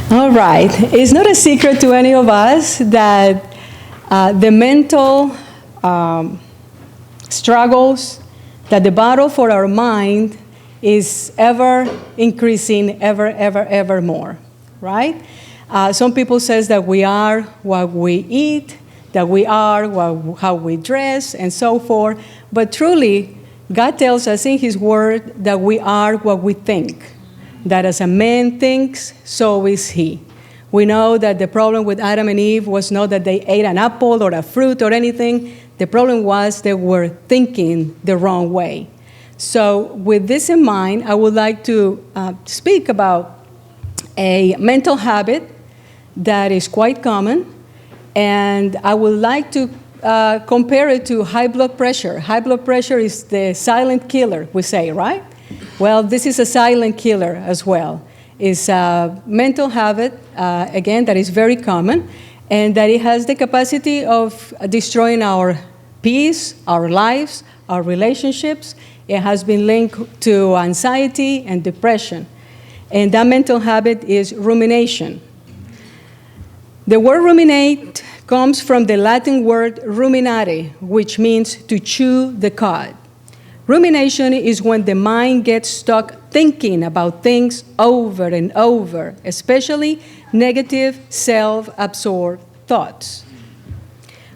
All right. It's not a secret to any of us that the mental struggles, that the battle for our mind is ever increasing, ever more, right? Some people says that we are what we eat, that we are how we dress, and so forth. But truly, God tells us in His Word that we are what we think. That as a man thinks, so is he. We know that the problem with Adam and Eve was not that they ate an apple or a fruit or anything. The problem was they were thinking the wrong way. So with this in mind, I would like to speak about a mental habit that is quite common. And I would like to compare it to high blood pressure. High blood pressure is the silent killer, we say, right? Well, this is a silent killer as well. It's a mental habit, again, that is very common, and that it has the capacity of destroying our peace, our lives, our relationships. It has been linked to anxiety and depression. And that mental habit is rumination. The word ruminate comes from the Latin word ruminare, which means to chew the cud. Rumination is when the mind gets stuck thinking about things over and over, especially negative, self-absorbed thoughts.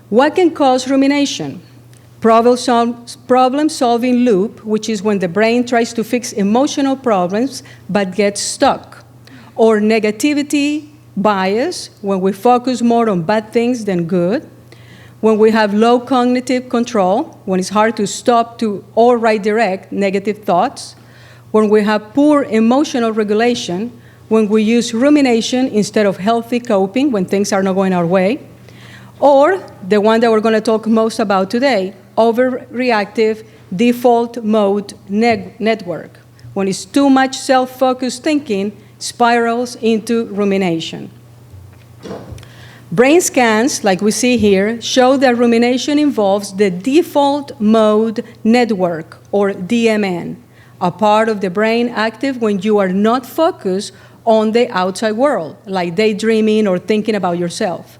What can cause rumination? Problem-solving loop, which is when the brain tries to fix emotional problems but gets stuck. Or negativity bias, when we focus more on bad things than good. When we have low cognitive control, when it's hard to stop or redirect negative thoughts, when we have poor emotional regulation, when we use rumination instead of healthy coping, when things are not going our way, or the one that we're going to talk most about today, overreactive default mode network, when it's too much self-focused thinking, spirals into rumination. Brain scans, like we see here, show that rumination involves the default mode network, or DMN, a part of the brain active when you are not focused on the outside world, like daydreaming or thinking about yourself.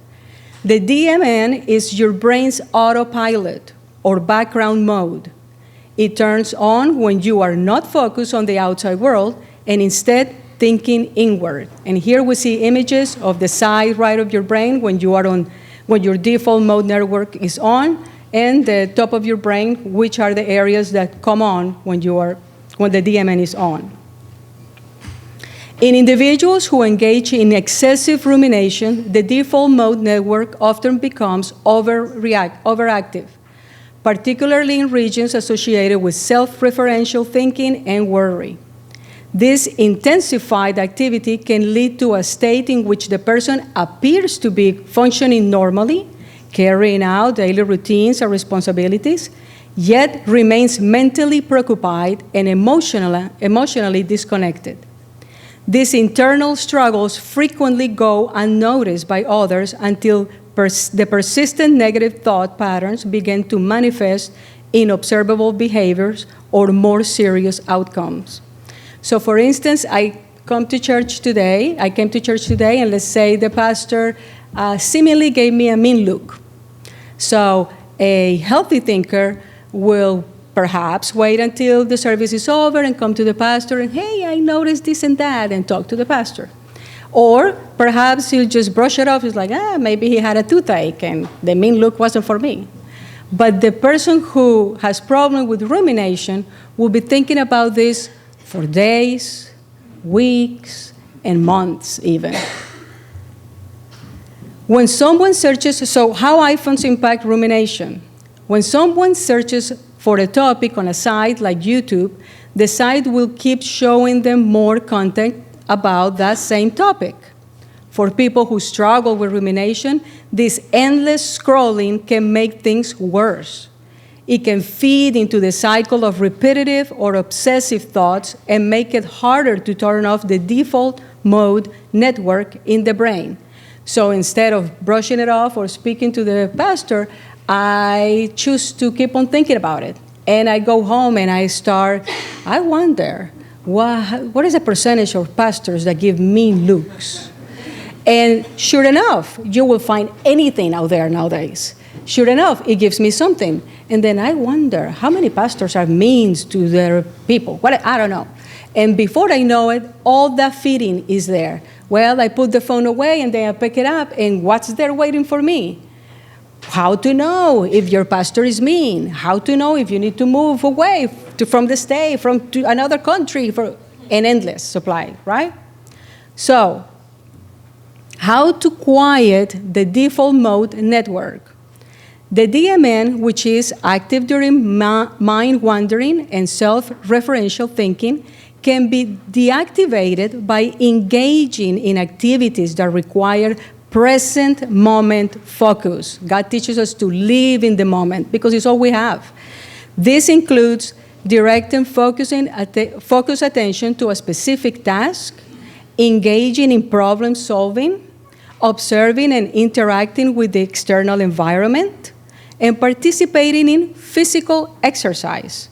The DMN is your brain's autopilot, or background mode. It turns on when you are not focused on the outside world and instead thinking inward. And here we see images of the side right of your brain when your default mode network is on, and the top of your brain, which are the areas that come on when the DMN is on. In individuals who engage in excessive rumination, the default mode network often becomes overactive, particularly in regions associated with self-referential thinking and worry. This intensified activity can lead to a state in which the person appears to be functioning normally, carrying out daily routines or responsibilities, yet remains mentally preoccupied and emotionally disconnected. These internal struggles frequently go unnoticed by others until the persistent negative thought patterns begin to manifest in observable behaviors or more serious outcomes. So for instance, I came to church today, and let's say the pastor seemingly gave me a mean look. So a healthy thinker will perhaps wait until the service is over and come to the pastor and, hey, I noticed this and that, and talk to the pastor. Or perhaps he'll just brush it off. He's like, maybe he had a toothache and the mean look wasn't for me. But the person who has problem with rumination will be thinking about this for days, weeks, and months even. When someone searches, so how iPhones impact rumination? When someone searches for a topic on a site like YouTube, the site will keep showing them more content about that same topic. For people who struggle with rumination, this endless scrolling can make things worse. It can feed into the cycle of repetitive or obsessive thoughts and make it harder to turn off the default mode network in the brain. So instead of brushing it off or speaking to the pastor, I choose to keep on thinking about it. And I go home and I wonder, what is the percentage of pastors that give mean looks? And sure enough, you will find anything out there nowadays. Sure enough, it gives me something. And then I wonder, how many pastors are mean to their people? Well, I don't know. And before I know it, all that feeding is there. Well, I put the phone away, and then I pick it up, and what's there waiting for me? How to know if your pastor is mean? How to know if you need to move away from the state, to another country, for an endless supply, right? So, how to quiet the default mode network? The DMN, which is active during mind wandering and self-referential thinking, can be deactivated by engaging in activities that require present moment focus. God teaches us to live in the moment because it's all we have. This includes directing focus attention to a specific task, engaging in problem solving, observing and interacting with the external environment, and participating in physical exercise.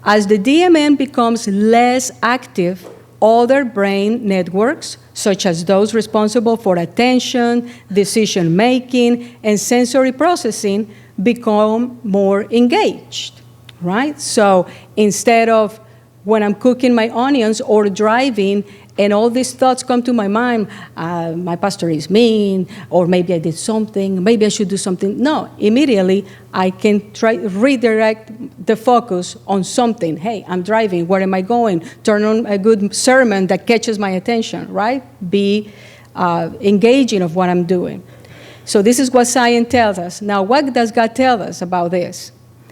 As the DMN becomes less active, other brain networks, such as those responsible for attention, decision-making, and sensory processing, become more engaged, right? So instead of when I'm cooking my onions or driving, and all these thoughts come to my mind, my pastor is mean, or maybe I did something, maybe I should do something. No, immediately I can redirect the focus on something. Hey, I'm driving, where am I going? Turn on a good sermon that catches my attention, right? Be engaging of what I'm doing. So this is what science tells us. Now, what does God tell us about this?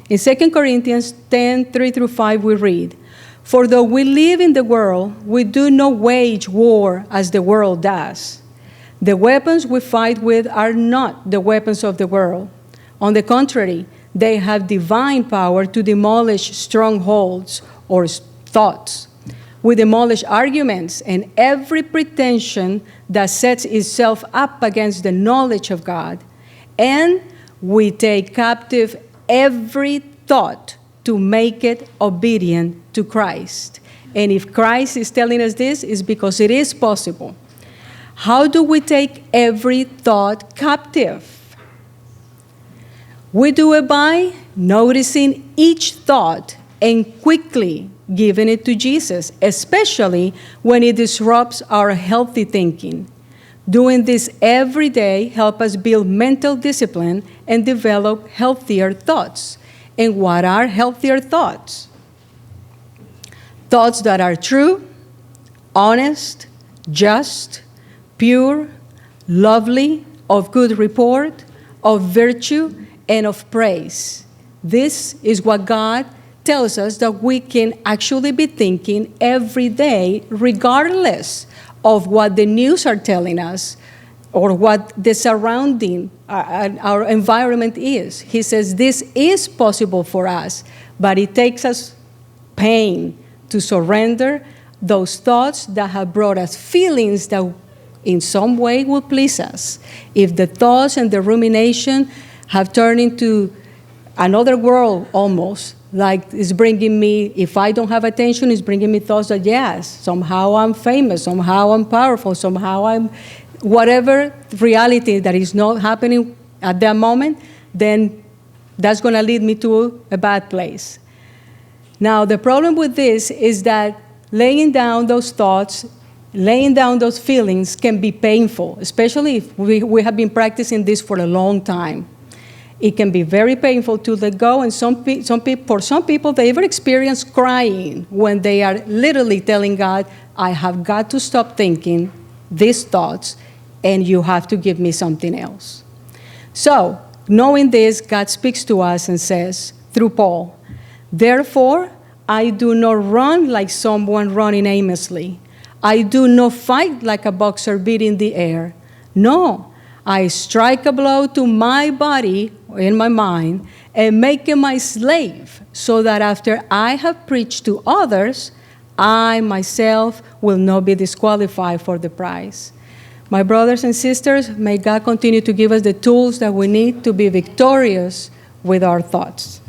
In 2 Corinthians 10, 3-5, we read, "For though we live in the world, we do not wage war as the world does. The weapons we fight with are not the weapons of the world. On the contrary, they have divine power to demolish strongholds or thoughts. We demolish arguments and every pretension that sets itself up against the knowledge of God. And we take captive every thought to make it obedient to Christ." And if Christ is telling us this, it's because it is possible. How do we take every thought captive? We do it by noticing each thought and quickly giving it to Jesus, especially when it disrupts our healthy thinking. Doing this every day helps us build mental discipline and develop healthier thoughts. And what are healthier thoughts? Thoughts that are true, honest, just, pure, lovely, of good report, of virtue, and of praise. This is what God tells us that we can actually be thinking every day, regardless of what the news are telling us or what the surrounding, our environment is. He says this is possible for us, but it takes us pain to surrender those thoughts that have brought us feelings that in some way will please us. If the thoughts and the rumination have turned into another world almost, like it's bringing me, if I don't have attention, it's bringing me thoughts that yes, somehow I'm famous, somehow I'm powerful, somehow I'm whatever reality that is not happening at that moment, then that's going to lead me to a bad place. Now, the problem with this is that laying down those thoughts, laying down those feelings can be painful, especially if we have been practicing this for a long time. It can be very painful to let go, and for some people, they even experience crying when they are literally telling God, I have got to stop thinking these thoughts, and you have to give me something else. So, knowing this, God speaks to us and says, through Paul, "Therefore, I do not run like someone running aimlessly. I do not fight like a boxer beating the air. No, I strike a blow to my body in my mind and make it my slave, so that after I have preached to others, I myself will not be disqualified for the prize." My brothers and sisters, may God continue to give us the tools that we need to be victorious with our thoughts.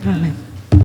Amen. Amen.